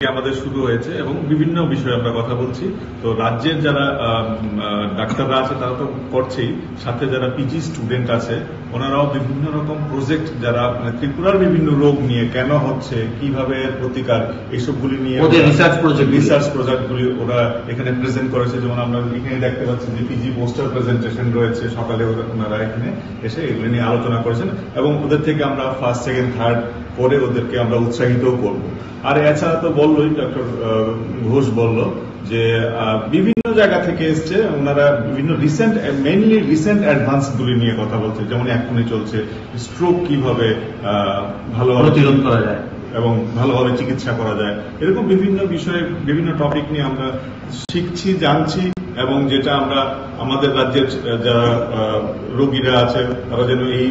আমাদের শুরু হয়েছে এবং বিভিন্ন বিষয়ে আমরা কথা বলছি। তো রাজ্যের যারা ডাক্তাররা আছে তারা তো করছেই, সাথে যারা পিজি স্টুডেন্ট আছে ওনারাও বিভিন্ন রকম প্রজেক্ট, যারা ত্রিপুরার বিভিন্ন রোগ নিয়ে কেন হচ্ছে, কিভাবে প্রতিকার, এইসবগুলি নিয়ে রিসার্চ প্রজেক্টগুলি ওরা এখানে প্রেজেন্ট করেছে। যেমন আমরা এখানে দেখতে পাচ্ছি যে পিজি পোস্টার প্রেজেন্টেশন রয়েছে, সকালে ওনারা এখানে এসে এগুলি নিয়ে আলোচনা করেছেন এবং ওদের থেকে আমরা ফার্স্ট, সেকেন্ড, থার্ড করে ওদেরকে আমরা উৎসাহিতও করব। আর এছাড়া তো বললোই, ডক্টর ঘোষ বলল যে বিভিন্ন জায়গা থেকে এসছে, ওনারা বিভিন্ন মেইনলি রিসেন্ট অ্যাডভান্স গুলি নিয়ে কথা বলছে। যেমন এখনই চলছে স্ট্রোক কিভাবে ভালোভাবে প্রতিরোধ করা যায় এবং ভালোভাবে চিকিৎসা করা যায়, এরকম বিভিন্ন বিষয়ে বিভিন্ন টপিক নিয়ে আমরা শিখছি, জানছি এবং যেটা আমরা আমাদের রাজ্যের যারা রোগীরা আছে তারা যেন এই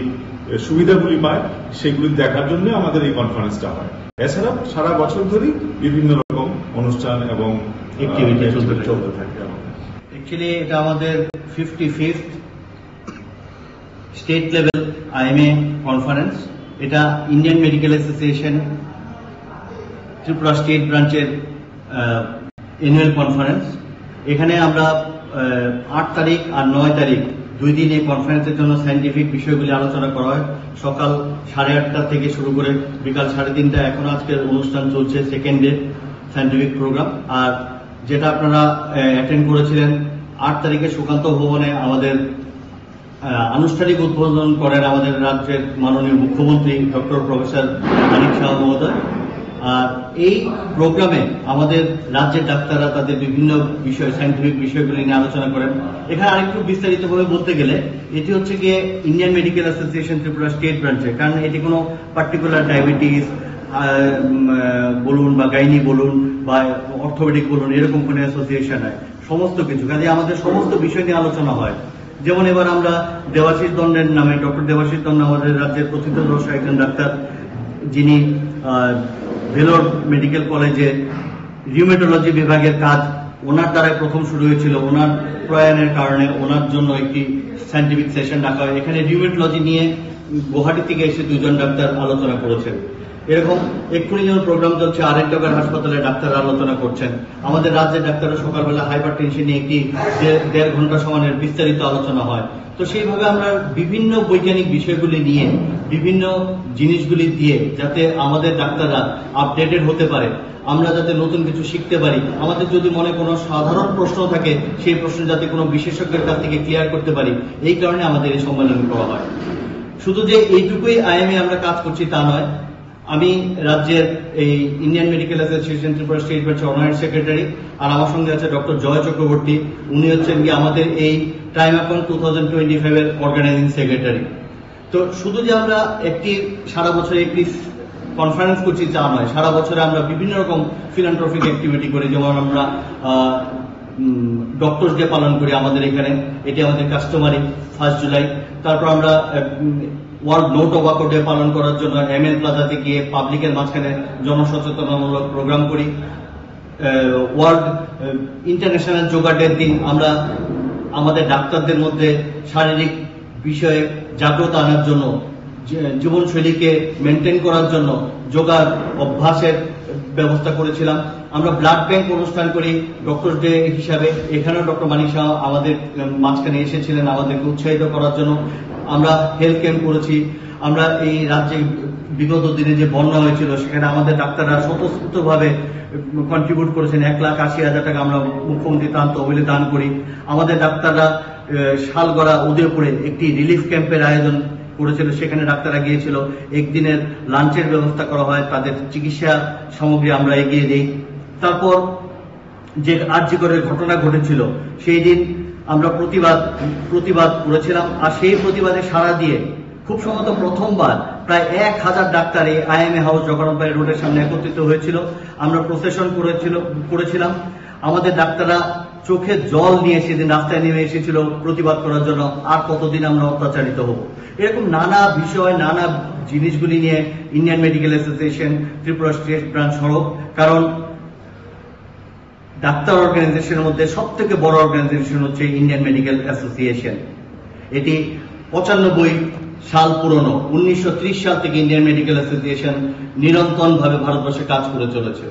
সুবিধাগুলি পায় সেগুলি দেখার জন্য আমাদের এই কনফারেন্সটা হয়। এছাড়া সারা বছর ধরেই বিভিন্ন রকম অনুষ্ঠান এবং অ্যাক্টিভিটি চলতে থাকে। অ্যাকচুয়ালি এটা আমাদের 55th state level IMA conference. এটা Indian medical association Tripura state ব্রাঞ্চের অ্যানুয়াল কনফারেন্স। এখানে আমরা 8 তারিখ আর 9 তারিখ 2 দিন এই কনফারেন্সের জন্য সায়েন্টিফিক বিষয়গুলি আলোচনা করা হয়। সকাল 8:30 থেকে শুরু করে বিকাল 3:30 এখন আজকের অনুষ্ঠান চলছে, সেকেন্ড ডে সায়েন্টিফিক প্রোগ্রাম। আর যেটা আপনারা অ্যাটেন্ড করেছিলেন 8 তারিখে সুকান্ত ভবনে আমাদের আনুষ্ঠানিক উদ্বোধন করেন আমাদের রাজ্যের মাননীয় মুখ্যমন্ত্রী ডক্টর প্রফেসর মানিক সাহা মহোদয়। আর এই প্রোগ্রামে আমাদের রাজ্যের ডাক্তাররা তাদের বিভিন্ন বিষয়, সায়েন্টিফিক বিষয়গুলি নিয়ে আলোচনা করেন। এখানে আরেকটু বিস্তারিতভাবে বলতে গেলে এটি হচ্ছে গিয়ে Indian medical association Tripura state ব্রাঞ্চে, কারণ এটি কোনো পার্টিকুলার ডায়াবেটিস বলুন বা গাইনি বলুন বা অর্থোপেডিক বলুন, এরকম কোনো অ্যাসোসিয়েশন হয়, সমস্ত কিছু কাজে আমাদের সমস্ত বিষয় নিয়ে আলোচনা হয়। যেমন এবার আমরা দেবাশিস দণ্ডের নামে, ডক্টর দেবাশিস দণ্ড আমাদের রাজ্যের প্রথিতযশা একজন ডাক্তার, যিনি ভেলোর মেডিকেল কলেজে রিউমেটোলজি বিভাগের কাজ ওনার দ্বারাই প্রথম শুরু হয়েছিল। ওনার প্রয়াণের কারণে ওনার জন্য একটি সায়েন্টিফিক সেশন ডাকা হয়। এখানে রিউমেটোলজি নিয়ে গুয়াহাটি থেকে এসে 2 জন ডাক্তার আলোচনা করেছেন। এরকম এক্ষুনি যেমন প্রোগ্রাম চলছে আরেকটা হাসপাতালে ডাক্তাররা আলোচনা করছেন। আমাদের রাজ্যের ডাক্তাররা সকালবেলা হাইপার টেনশন নিয়ে একটি 1.5 ঘন্টা সমানের বিস্তারিত আলোচনা হয়। তো সেইভাবে আমরা বিভিন্ন বৈজ্ঞানিক বিষয়গুলি নিয়ে, বিভিন্ন জিনিসগুলি দিয়ে যাতে আমাদের ডাক্তাররা আপডেটেড হতে পারে, আমরা যাতে নতুন কিছু শিখতে পারি, আমাদের যদি মনে কোনো সাধারণ প্রশ্ন থাকে সেই প্রশ্ন যাতে কোনো বিশেষজ্ঞের কাছ থেকে ক্লিয়ার করতে পারি, এই কারণে আমাদের এই সম্মেলন করা হয়। শুধু যে এইটুকুই আইএমএ আমরা কাজ করছি তা নয়, আমি রাজ্যের এই Indian medical association Tripura state ব্রাঞ্চের অনারি সেক্রেটারি, আর আমার সঙ্গে আছে ডক্টর জয় চক্রবর্তী, উনি হচ্ছেন কি আমাদের এই ট্রাইমাকন 2025 এর অর্গানাইজিং সেক্রেটারি। তো শুধু যে আমরা একটি সারা বছরে একটি কনফারেন্স করছি তা নয়, সারা বছরে আমরা বিভিন্ন রকম ফিলান্থ্রপিক অ্যাক্টিভিটি করি। যেমন আমরা ডক্টরস ডে পালন করি আমাদের এখানে, এটি আমাদের কাস্টমারি 1 জুলাই। তারপর আমরা ওয়ার্ল্ড নো টোবাকো ডে পালন করার জন্য এমএল প্লাজাতে গিয়ে পাবলিকের মাঝখানে জনসচেতনতামূলক প্রোগ্রাম করি। ওয়ার্ল্ড ইন্টারন্যাশনাল যোগা ডের দিন আমরা আমাদের ডাক্তারদের মধ্যে শারীরিক বিষয়ে জাগ্রতা আনার জন্য, জীবনশৈলীকে মেনটেন করার জন্য যোগার অভ্যাসের ব্যবস্থা করেছিলাম। আমরা ব্লাড ব্যাংক অনুষ্ঠান করি ডক্টর ডে হিসাবে, এখানেও ডক্টর মানিক শাহ আমাদের মাঝখানে এসেছিলেন আমাদেরকে উৎসাহিত করার জন্য। আমরা হেলথ ক্যাম্প করেছি। আমরা এই রাজ্যে বিগত দিনে যে বন্যা হয়েছিল সেখানে আমাদের ডাক্তাররা স্বতঃস্ফূর্তভাবে কন্ট্রিবিউট করেছেন। 1,80,000 টাকা আমরা মুখ্যমন্ত্রী ত্রাণ তহবিলে দান করি। আমাদের ডাক্তাররা শালগড়া, উদয়পুরে একটি রিলিফ ক্যাম্পের আয়োজন করেছিল, সেখানে ডাক্তাররা গিয়েছিল। একদিনের লাঞ্চের ব্যবস্থা করা হয়, তাদের চিকিৎসা সামগ্রী আমরা এগিয়ে দিই। তারপর যে আরজিকরের ঘটনা ঘটেছিল সেই দিন আমরা প্রতিবাদ করেছিলাম। আর সেই প্রতিবাদে সাড়া দিয়ে খুব সম্ভবত প্রথমবার প্রায় 1000 ডাক্তার এই আইএমএ হাউস জগন্নাথ রোডের সামনে একত্রিত হয়েছিল। আমরা প্রসেশন করেছিলাম। আমাদের ডাক্তাররা চোখে জল নিয়ে সেদিন রাস্তায় নেমে এসেছিল প্রতিবাদ করার জন্য। আর কতদিন আমরা অত্যাচারিত হব, এরকম নানা বিষয়, নানা জিনিসগুলি নিয়ে Indian medical association Tripura state branch সরব। কারণ ডাক্তার অর্গানাইজেশনের মধ্যে সব থেকে বড় অর্গানাইজেশন হচ্ছে ইন্ডিয়ান মেডিকেল অ্যাসোসিয়েশন। এটি 95 সাল পুরনো। 1930 সাল থেকে ইন্ডিয়ান মেডিকেল অ্যাসোসিয়েশন নিরন্তরভাবে ভারতবর্ষে কাজ করে চলেছে।